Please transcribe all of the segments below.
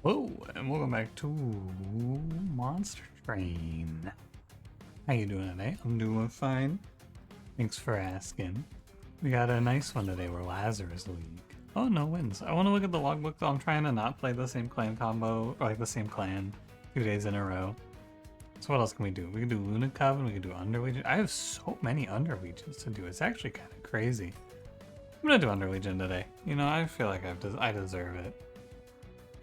Hello, and welcome back to Monster Train. How you doing today? I'm doing fine. Thanks for asking. We got a nice one today. We're Lazarus League. Oh, no wins. I want to look at the logbook though. I'm trying to not play the same clan combo, or like the same clan 2 days in a row. So what else can we do? We can do Luna Coven, we can do Under Legion. I have so many Under Legions to do. It's actually kind of crazy. I'm gonna do Under Legion today. You know, I feel like I deserve it.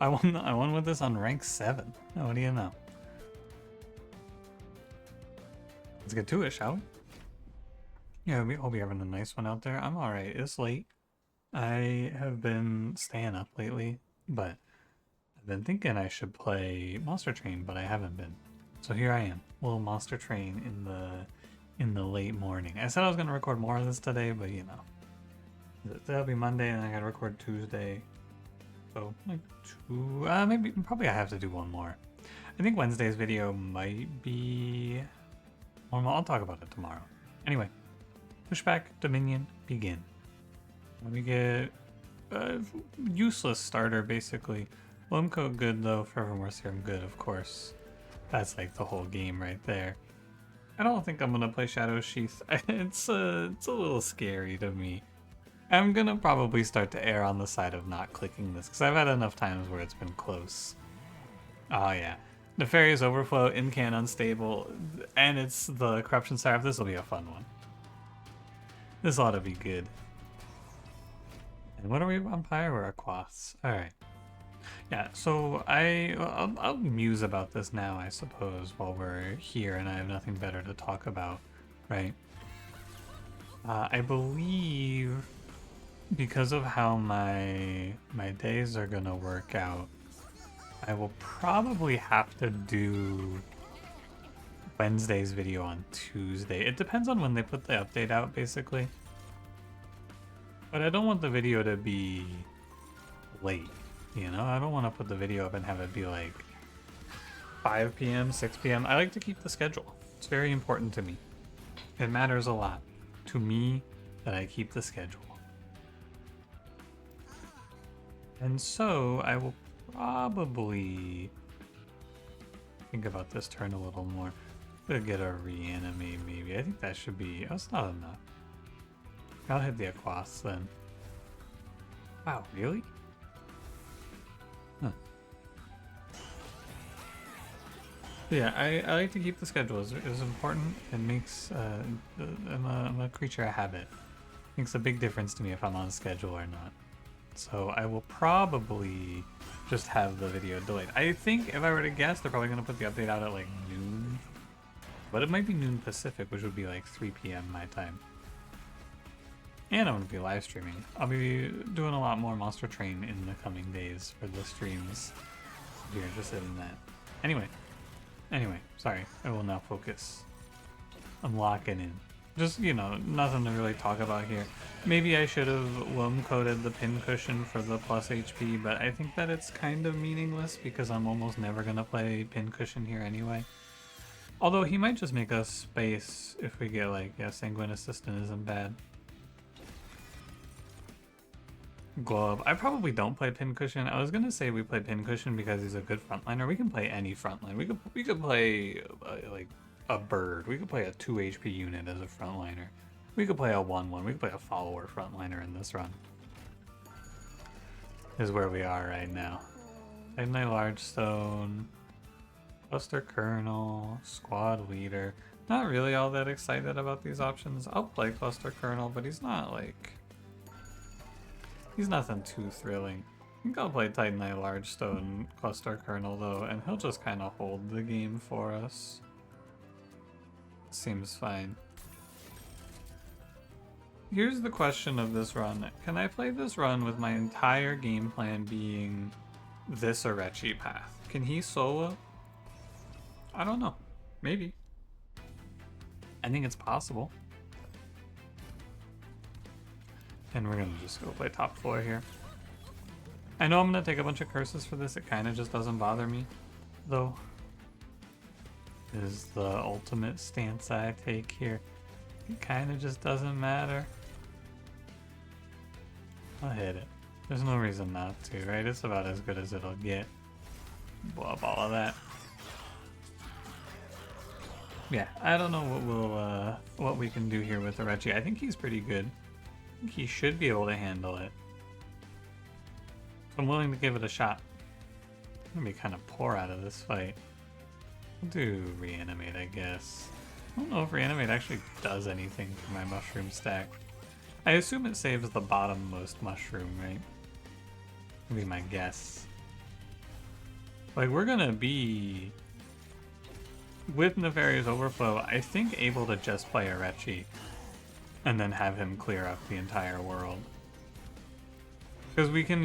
I won with this on rank 7. Oh, what do you know? Let's get to it, shall we? Yeah, we hope you're having a nice one out there. I'm alright. It's late. I have been staying up lately, but I've been thinking I should play Monster Train, but I haven't been. So here I am, little Monster Train in the late morning. I said I was gonna record more of this today, but you know, that'll be Monday, and I gotta record Tuesday. So like probably I have to do one more. I think Wednesday's video might be. Well, I'll talk about it tomorrow. Anyway, pushback Dominion begin. Let me get a useless starter basically. Lumco good though. Forevermore Serum good, of course. That's like the whole game right there. I don't think I'm gonna play Shadow Sheath. It's a little scary to me. I'm gonna probably start to err on the side of not clicking this because I've had enough times where it's been close. Oh yeah, Nefarious Overflow, in-can unstable, and it's the Corruption Seraph. This will be a fun one. This ought to be good. And what are we on Pyre or Aquas? All right. Yeah, so I'll muse about this now, I suppose, while we're here and I have nothing better to talk about, right? I believe, because of how my days are gonna work out, I will probably have to do Wednesday's video on Tuesday. It depends on when they put the update out, basically. But I don't want the video to be late, you know? I don't want to put the video up and have it be like 5 p.m., 6 p.m. I like to keep the schedule. It's very important to me. It matters a lot to me that I keep the schedule. And so I will probably think about this turn a little more. We'll get a reanimate maybe. I think that should be. Oh, that's not enough. I'll hit the Aquas then. Wow, really? Huh. Yeah, I like to keep the schedule. It's important. It makes I'm a creature of habit. It makes a big difference to me if I'm on schedule or not. So I will probably just have the video delayed. I think if I were to guess, they're probably going to put the update out at like noon. But it might be noon Pacific, which would be like 3 p.m. my time. And I'm going to be live streaming. I'll be doing a lot more Monster Train in the coming days for the streams. If you're interested in that. Anyway, sorry. I will now focus. I'm locking in. Just, you know, nothing to really talk about here. Maybe I should have loam-coated the pincushion for the plus HP, but I think that it's kind of meaningless because I'm almost never going to play pincushion here anyway. Although he might just make us space if we get like, yeah, Sanguine Assistant isn't bad. Glove. I probably don't play pincushion. I was going to say we play pincushion because he's a good frontliner. We can play any frontline. We could play like a bird. We could play a 2 HP unit as a frontliner. We could play a 1-1. We could play a follower frontliner in this run. Is where we are right now. Titanite Large Stone, Cluster Colonel, Squad Leader. Not really all that excited about these options. I'll play Cluster Colonel, but he's not like... He's nothing too thrilling. I think I'll play Titanite Large Stone Cluster Colonel though, and he'll just kind of hold the game for us. Seems fine. Here's the question of this run. Can I play this run with my entire game plan being this Arechi path? Can he solo? I don't know. Maybe. I think it's possible. And we're gonna just go play top floor here. I know I'm gonna take a bunch of curses for this. It kind of just doesn't bother me, though. Is the ultimate stance I take here. It kind of just doesn't matter. I'll hit it. There's no reason not to, right? It's about as good as it'll get. blow up all of that. Yeah, I don't know what we can do here with Orochi. I think he's pretty good. I think he should be able to handle it. So I'm willing to give it a shot. I'm gonna be kind of poor out of this fight. We'll do reanimate, I guess. I don't know if reanimate actually does anything for my mushroom stack. I assume it saves the bottommost mushroom, right? Would be my guess. Like, we're gonna be, with Nefarious Overflow, I think able to just play Orochi and then have him clear up the entire world. Because we can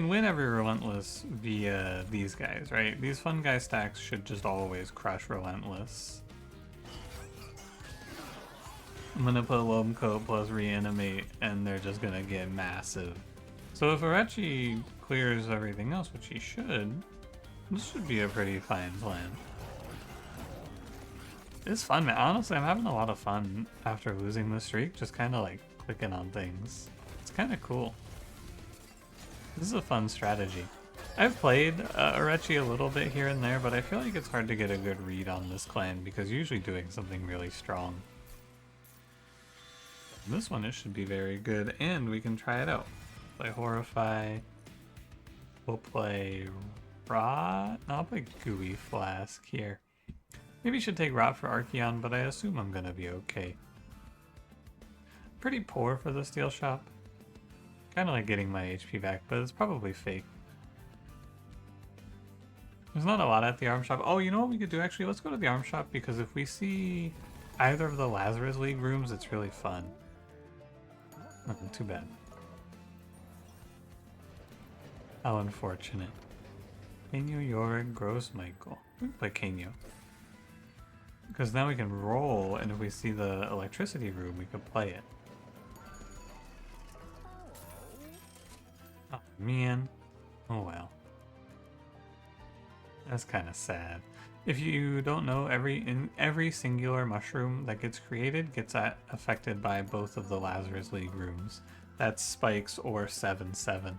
win every Relentless via these guys, right? These fun guy stacks should just always crush Relentless. I'm gonna put Loam Coat plus Reanimate, and they're just gonna get massive. So if Orochi clears everything else, which he should, this should be a pretty fine plan. It's fun, man. Honestly, I'm having a lot of fun after losing the streak, just kind of like clicking on things. It's kind of cool. This is a fun strategy. I've played Orochi a little bit here and there, but I feel like it's hard to get a good read on this clan because usually doing something really strong. This one, it should be very good, and we can try it out. Play Horrify. We'll play Rot. No, I'll play Gooey Flask here. Maybe should take Rot for Archeon, but I assume I'm gonna be okay. Pretty poor for the Steel Shop. Kind of like getting my HP back, but it's probably fake. There's not a lot at the arm shop. Oh, you know what we could do actually? Let's go to the arm shop, because if we see either of the Lazarus League rooms, it's really fun. Too bad. How unfortunate. Kanyo, Yorick, Gross, Michael. We can play Kanyo. Because now we can roll, and if we see the electricity room, we could play it. Oh, man. Oh, well. That's kind of sad. If you don't know, every singular mushroom that gets created gets affected by both of the Lazarus League rooms. That's Spikes or 7-7.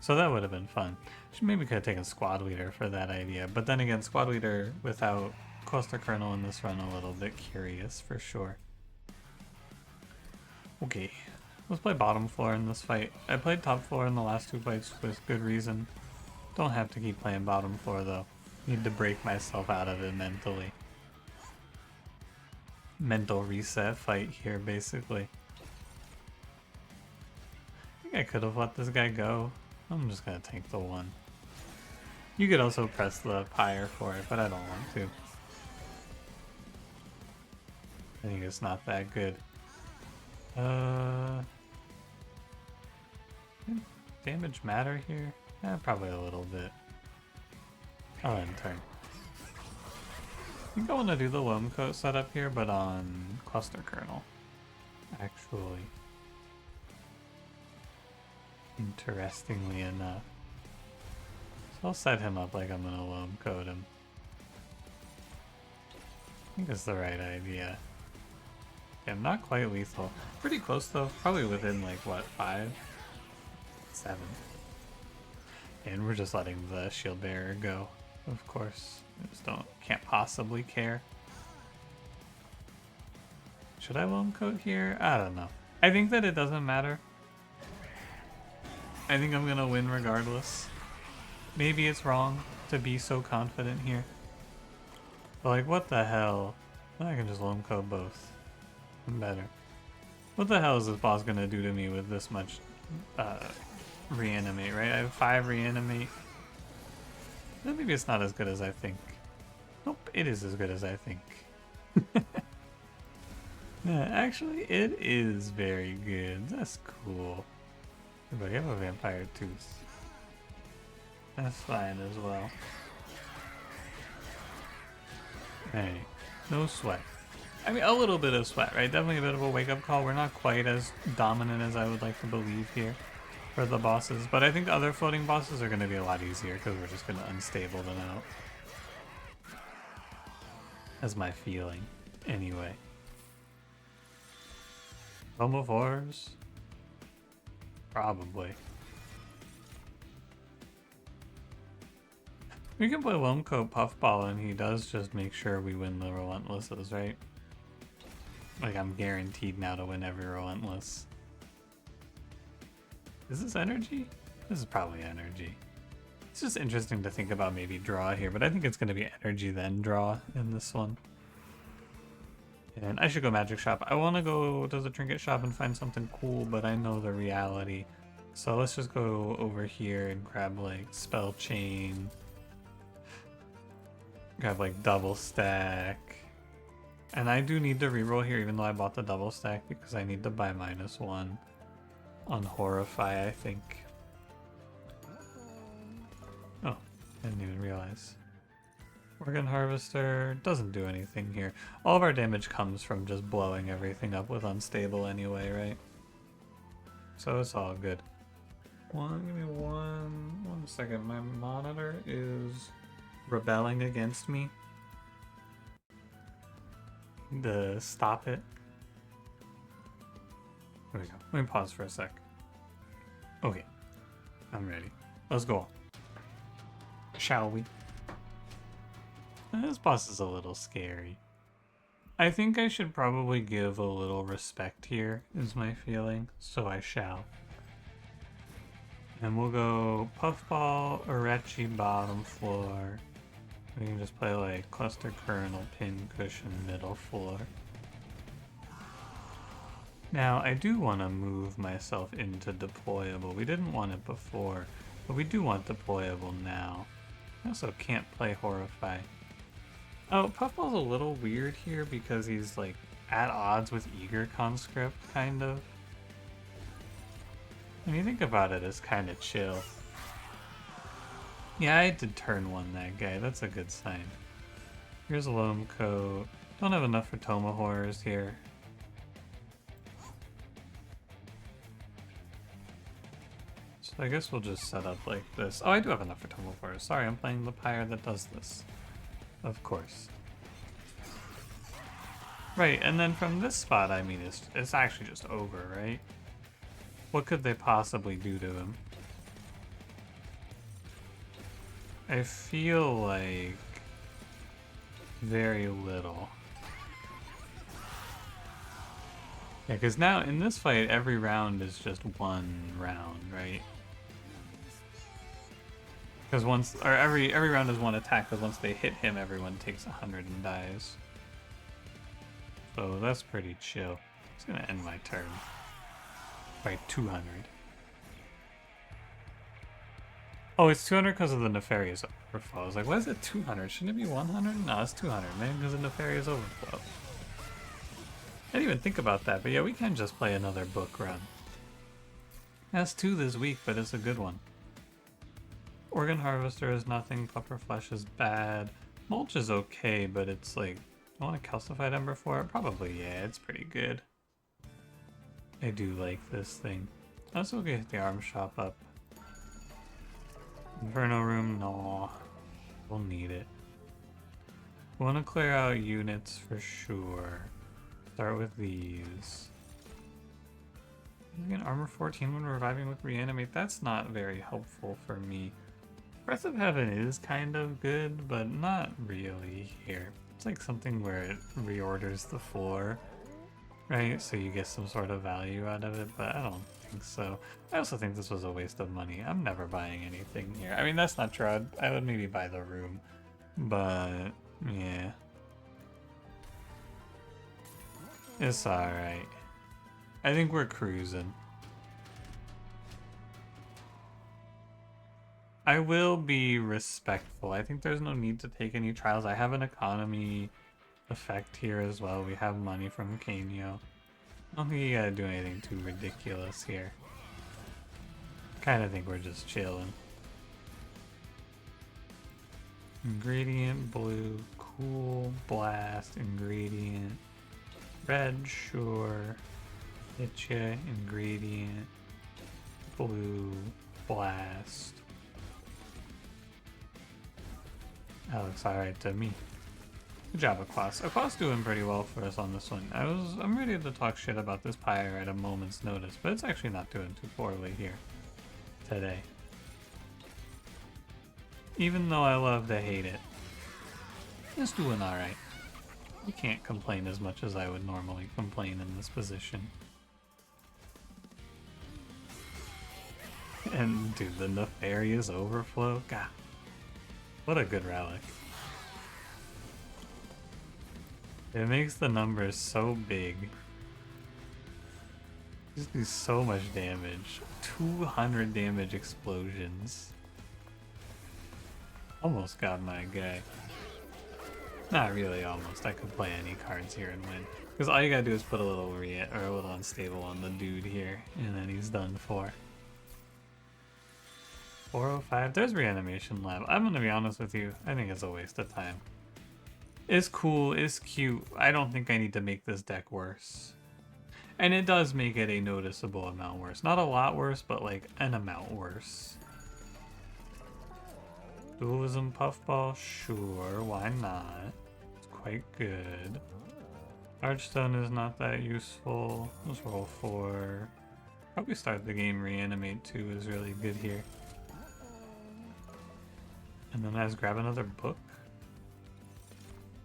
So that would have been fun. Maybe we could have taken Squad Leader for that idea. But then again, Squad Leader without Cluster Kernel in this run, a little bit curious for sure. Okay, let's play bottom floor in this fight. I played top floor in the last two fights with good reason. Don't have to keep playing bottom floor though. Need to break myself out of it mentally. Mental reset fight here, basically. I think I could have let this guy go. I'm just gonna tank the one. You could also press the Pyre for it, but I don't want to. I think it's not that good. Damage matter here? Probably a little bit. I'll end turn. I think I want to do the Loam Coat setup here, but on Cluster Kernel. Actually. Interestingly enough. So I'll set him up like I'm gonna Loam Coat him. I think that's the right idea. Yeah, not quite lethal. Pretty close though. Probably within like, what, 5? 7. And we're just letting the Shield Bearer go. Of course, can't possibly care. Should I Loam Coat here? I don't know. I think that it doesn't matter. I think I'm gonna win regardless. Maybe it's wrong to be so confident here. But like, what the hell? I can just Loam Coat both. I'm better. What the hell is this boss gonna do to me with this much reanimate, right? I have 5 reanimate. Maybe it's not as good as I think. Nope, it is as good as I think. Yeah, actually, it is very good. That's cool. But you have a vampire tooth. That's fine as well. Hey, no sweat. I mean, a little bit of sweat, right? Definitely a bit of a wake-up call. We're not quite as dominant as I would like to believe here for the bosses, but I think the other floating bosses are going to be a lot easier because we're just going to unstable them out. That's my feeling, anyway. Realm of Horrors? Probably. We can play Wilmcoat Puffball and he does just make sure we win the Relentlesses, right? Like I'm guaranteed now to win every Relentless. Is this energy? This is probably energy. It's just interesting to think about maybe draw here, but I think it's going to be energy then draw in this one. And I should go magic shop. I want to go to the trinket shop and find something cool, but I know the reality. So let's just go over here and grab like spell chain. Grab like double stack. And I do need to reroll here even though I bought the double stack because I need to buy -1 on Horrify, I think. Oh, I didn't even realize. Organ Harvester doesn't do anything here. All of our damage comes from just blowing everything up with Unstable anyway, right? So it's all good. Give me one second. My monitor is rebelling against me. Stop it. There we go. Let me pause for a sec. Okay. I'm ready. Let's go. Shall we? This boss is a little scary. I think I should probably give a little respect here, is my feeling, so I shall. And we'll go Puffball, Orechi bottom floor. We can just play like Cluster Kernel, Pin Cushion middle floor. Now I do want to move myself into deployable. We didn't want it before, but we do want deployable now. I also can't play Horrify. Oh, Puffball's a little weird here because he's like at odds with Eager Conscript, kind of. When you think about it, it's kind of chill. Yeah, I did turn 1 that guy. That's a good sign. Here's a Loam Coat. Don't have enough for Toma Horrors here. So I guess we'll just set up like this. Oh, I do have enough for Toma Horrors. Sorry, I'm playing the Pyre that does this. Of course. Right, and then from this spot, I mean, it's actually just over, right? What could they possibly do to him? I feel like very little. Yeah, because now in this fight, every round is just 1 round, right? Because every round is 1 attack, because once they hit him, everyone takes 100 and dies. So that's pretty chill. It's gonna end my turn by 200. Oh, it's 200 because of the Nefarious Overflow. I was like, why is it 200? Shouldn't it be 100? No, it's 200, man, because of Nefarious Overflow. I didn't even think about that, but yeah, we can just play another book run. That's 2 this week, but it's a good one. Organ Harvester is nothing, Puffer Flesh is bad. Mulch is okay, but it's like, I want a Calcified Ember for it? Probably, yeah, it's pretty good. I do like this thing. Let's go get the arm shop up. Inferno Room, no. We'll need it. We want to clear out units for sure. Start with these. Using an armor 14 when reviving with reanimate, that's not very helpful for me. Breath of Heaven is kind of good, but not really here. It's like something where it reorders the floor, right? So you get some sort of value out of it, but I don't think so. I also think this was a waste of money. I'm never buying anything here. I mean, that's not true. I would maybe buy the room, but yeah. It's alright. I think we're cruising. I will be respectful. I think there's no need to take any trials. I have an economy effect here as well. We have money from Kanyo. I don't think you gotta do anything too ridiculous here. Kinda think we're just chilling. Ingredient, blue, cool, blast, ingredient, red, sure, hitcha, ingredient, blue, blast. That looks alright to me. Good job, Aquas. Aquas doing pretty well for us on this one. I'm ready to talk shit about this Pyre at a moment's notice, but it's actually not doing too poorly here today. Even though I love to hate it, it's doing alright. I can't complain as much as I would normally complain in this position. And dude, the nefarious overflow, god, what a good relic. It makes the numbers so big. Just do so much damage. 200 damage explosions. Almost got my guy. Not really almost. I could play any cards here and win. Because all you gotta do is put a little or a little unstable on the dude here, and then he's done for. 405. There's Reanimation Lab. I'm gonna be honest with you. I think it's a waste of time. It's cool. It's cute. I don't think I need to make this deck worse. And it does make it a noticeable amount worse. Not a lot worse, but like an amount worse. Dualism Puffball? Sure, why not? It's quite good. Archstone is not that useful. Let's roll 4. Probably start the game. Reanimate 2 is really good here. And then let's grab another book.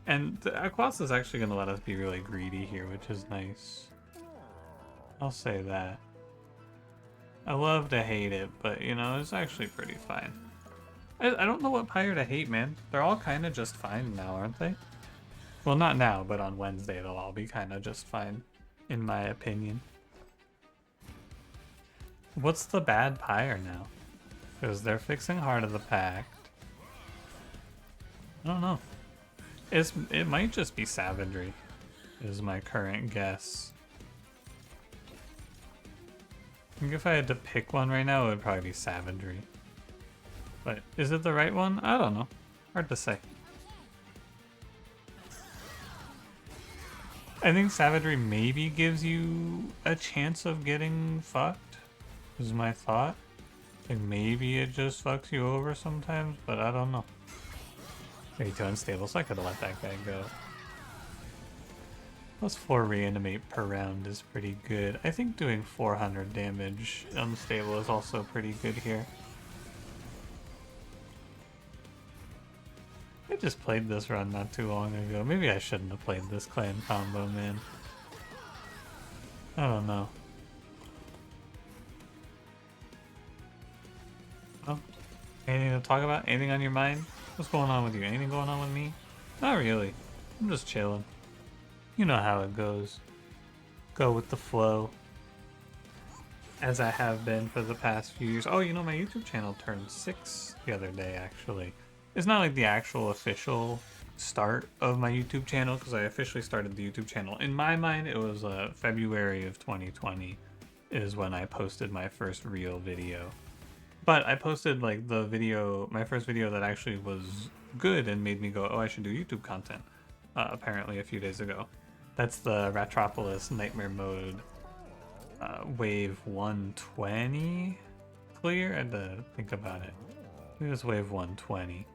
And the Aquas is actually going to let us be really greedy here, which is nice. I'll say that. I love to hate it, but you know, it's actually pretty fine. I don't know what Pyre to hate, man. They're all kind of just fine now, aren't they? Well, not now, but on Wednesday they'll all be kind of just fine, in my opinion. What's the bad Pyre now? Because they're fixing Heart of the Pact. I don't know. It might just be Savagery, is my current guess. I think if I had to pick one right now, it would probably be Savagery. But is it the right one? I don't know. Hard to say. I think Savagery maybe gives you a chance of getting fucked, is my thought. Like maybe it just fucks you over sometimes, but I don't know. Maybe too unstable, so I could have let that guy go. +4 reanimate per round is pretty good. I think doing 400 damage unstable is also pretty good here. I just played this run not too long ago. Maybe I shouldn't have played this clan combo, man. I don't know. Oh, anything to talk about? Anything on your mind? What's going on with you? Anything going on with me? Not really. I'm just chilling. You know how it goes. Go with the flow. As I have been for the past few years. Oh, you know, my YouTube channel turned 6 the other day, actually. It's not like the actual official start of my YouTube channel, because I officially started the YouTube channel. In my mind, it was February of 2020 is when I posted my first real video. But I posted like the video, my first video that actually was good and made me go, oh, I should do YouTube content, apparently a few days ago. That's the Ratropolis Nightmare Mode wave 120 clear? I had to think about it. I think it was wave 120.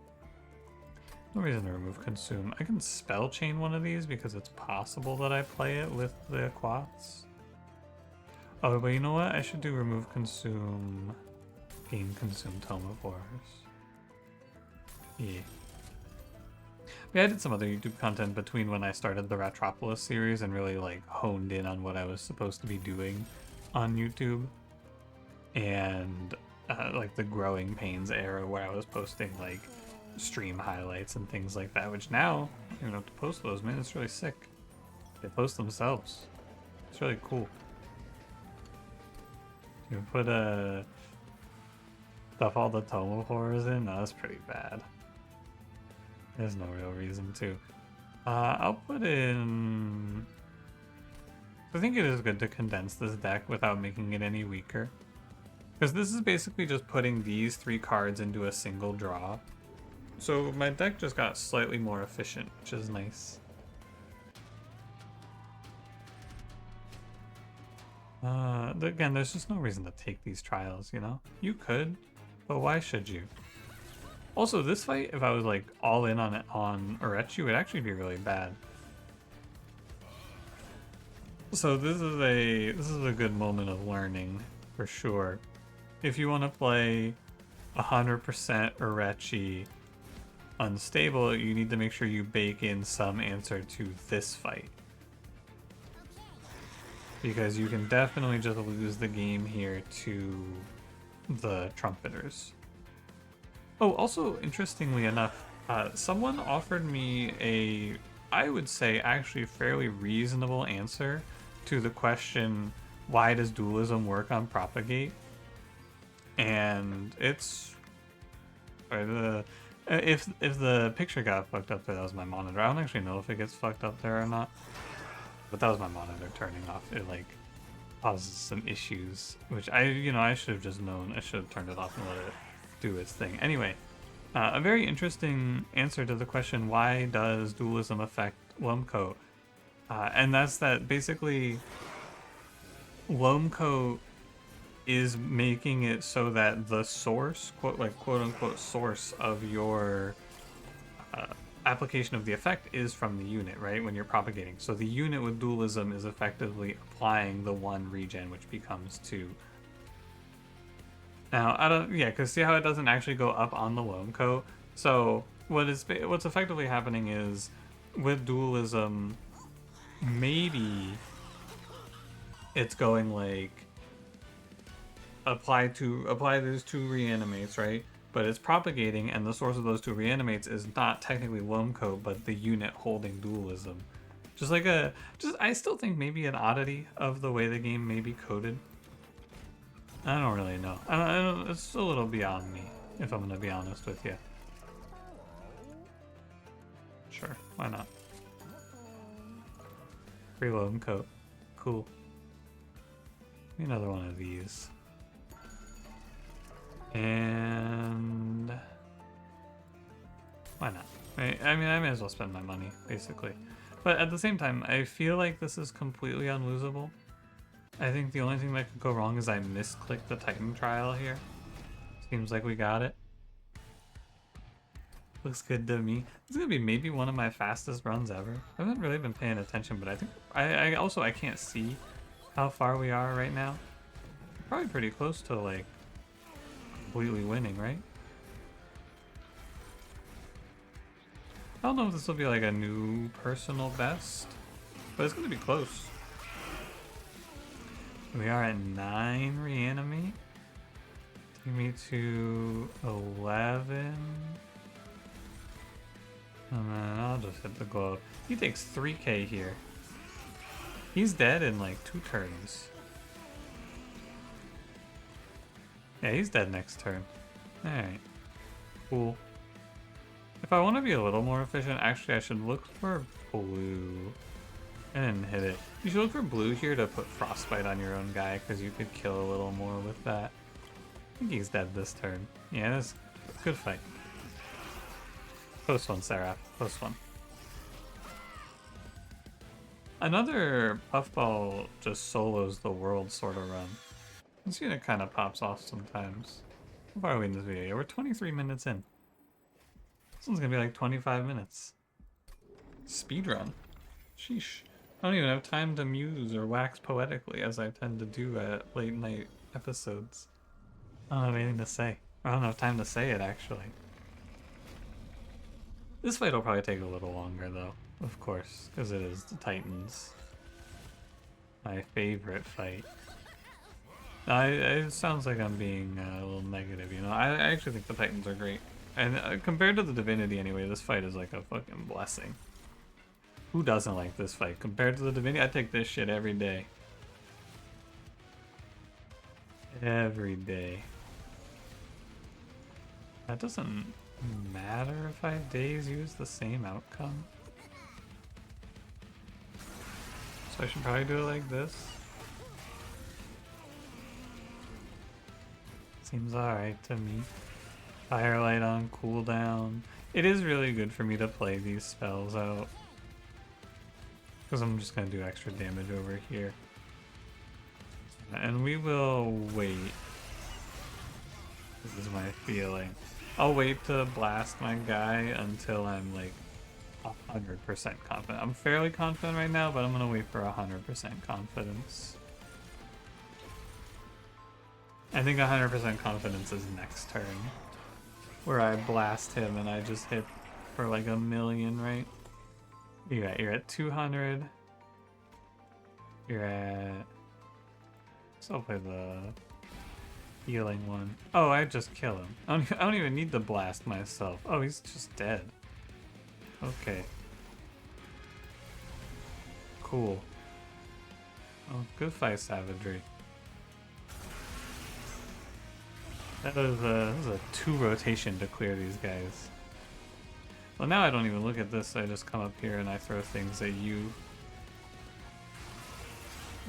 No reason to remove Consume. I can spell chain one of these because it's possible that I play it with the Aquats. Oh, but you know what? I should do remove Consume, gain Consume Tomophores. Yeah. I did some other YouTube content between when I started the Ratropolis series and really like honed in on what I was supposed to be doing on YouTube. And like the Growing Pains era where I was posting like stream highlights and things like that, which now, you know, to post those, man, it's really sick. They post themselves. It's really cool. You put stuff all the Tomophores in? No, that's pretty bad. There's no real reason to. I'll put in... I think it is good to condense this deck without making it any weaker. Because this is basically just putting these 3 cards into a single draw. So my deck just got slightly more efficient, which is nice. Again, there's just no reason to take these trials, you know? You could, but why should you? Also, this fight, if I was like all in on it on Urechi, would actually be really bad. So this is a good moment of learning for sure. If you want to play 100% Urechi unstable, you need to make sure you bake in some answer to this fight. Because you can definitely just lose the game here to the trumpeters. Oh, also, interestingly enough, someone offered me a, I would say, actually fairly reasonable answer to the question, why does dualism work on Propagate? And it's... if the picture got fucked up there, that was my monitor. I don't actually know if it gets fucked up there or not. But that was my monitor turning off. It, like, causes some issues, which I should have just known. I should have turned it off and let it do its thing. Anyway, a very interesting answer to the question, why does dualism affect Lomco? And that's that basically Lomco is making it so that the source, quote unquote source of your application of the effect is from the unit, right? When you're propagating. So the unit with dualism is effectively applying the 1 regen, which becomes 2. Now, because see how it doesn't actually go up on the Lomco? So what's effectively happening is, with dualism, maybe it's going like, apply those 2 reanimates, right? But it's propagating, and the source of those 2 reanimates is not technically Lomco, but the unit holding dualism. I still think maybe an oddity of the way the game may be coded. I don't really know. I don't, it's a little beyond me, if I'm gonna be honest with you. Sure, why not? Free Lomco. Cool. Give me another one of these. And why not? I mean, I may as well spend my money, basically. But at the same time, I feel like this is completely unlosable. I think the only thing that could go wrong is I misclicked the Titan trial here. Seems like we got it. Looks good to me. This is gonna be maybe one of my fastest runs ever. I haven't really been paying attention, but I think I can't see how far we are right now. Probably pretty close to like completely winning, right? I don't know if this will be like a new personal best, but it's gonna be close. We are at 9 reanimate. Take me to 11. And then I'll just hit the globe. He takes 3k here. He's dead in like 2 turns. Yeah, he's dead next turn. Alright. Cool. If I want to be a little more efficient, actually I should look for blue. I didn't hit it. You should look for blue here to put frostbite on your own guy, because you could kill a little more with that. I think he's dead this turn. Yeah, that's a good fight. Close one, Seraph. Close one. Another Puffball just solos the world sort of run. This unit kind of pops off sometimes. How far are we in this video? Yeah, we're 23 minutes in. This one's gonna be like 25 minutes. Speedrun. Sheesh. I don't even have time to muse or wax poetically, as I tend to do at late night episodes. I don't have anything to say. I don't have time to say it, actually. This fight will probably take a little longer, though, of course, because it is the Titans. My favorite fight. It sounds like I'm being a little negative, you know. I actually think the Titans are great. And compared to the Divinity anyway, this fight is like a fucking blessing. Who doesn't like this fight? Compared to the Divinity, I take this shit every day. Every day. That doesn't matter if I days use the same outcome. So I should probably do it like this. Seems alright to me. Firelight on cooldown. It is really good for me to play these spells out, because I'm just going to do extra damage over here. And we will wait. This is my feeling. I'll wait to blast my guy until I'm like 100% confident. I'm fairly confident right now, but I'm going to wait for 100% confidence. I think 100% confidence is next turn. where I blast him and I just hit for like 1,000,000, right? You're at 200. You're at... So I'll play the healing one. Oh, I just kill him. I don't even need to blast myself. Oh, he's just dead. Okay. Cool. Oh, good fight, savagery. That was a 2 rotation to clear these guys. Well, now I don't even look at this. I just come up here and I throw things at you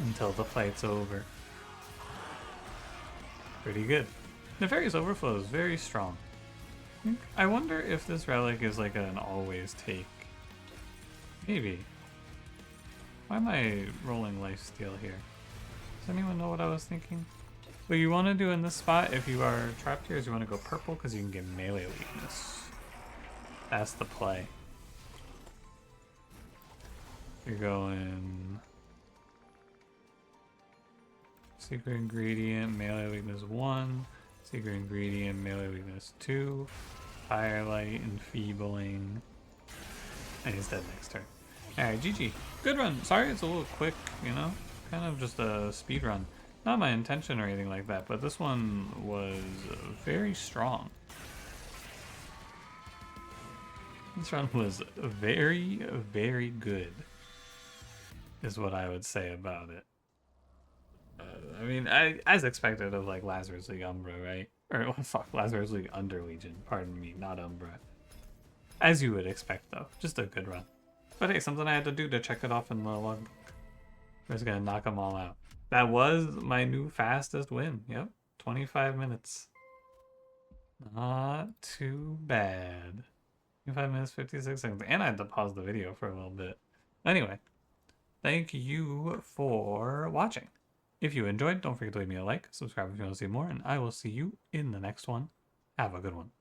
until the fight's over. Pretty good. Nefarious Overflow is very strong. I wonder if this relic is like an always take. Maybe. Why am I rolling lifesteal here? Does anyone know what I was thinking? What you want to do in this spot if you are trapped here is you want to go purple because you can get melee weakness. That's the play. You're going secret ingredient, melee weakness 1, secret ingredient, melee weakness 2, firelight, enfeebling, and he's dead next turn. Alright, GG. Good run. Sorry it's a little quick, you know? Kind of just a speed run. Not my intention or anything like that, but this one was very strong. This run was very, very good, is what I would say about it. I mean, as expected of like Lazarus League Umbra, right? Or fuck, Lazarus League Under Legion. Pardon me, not Umbra. As you would expect, though, just a good run. But hey, something I had to do to check it off in the log. I was gonna knock them all out. That was my new fastest win. Yep, 25 minutes. Not too bad. 25 minutes, 56 seconds. And I had to pause the video for a little bit. Anyway, thank you for watching. If you enjoyed, don't forget to leave me a like, subscribe if you want to see more, and I will see you in the next one. Have a good one.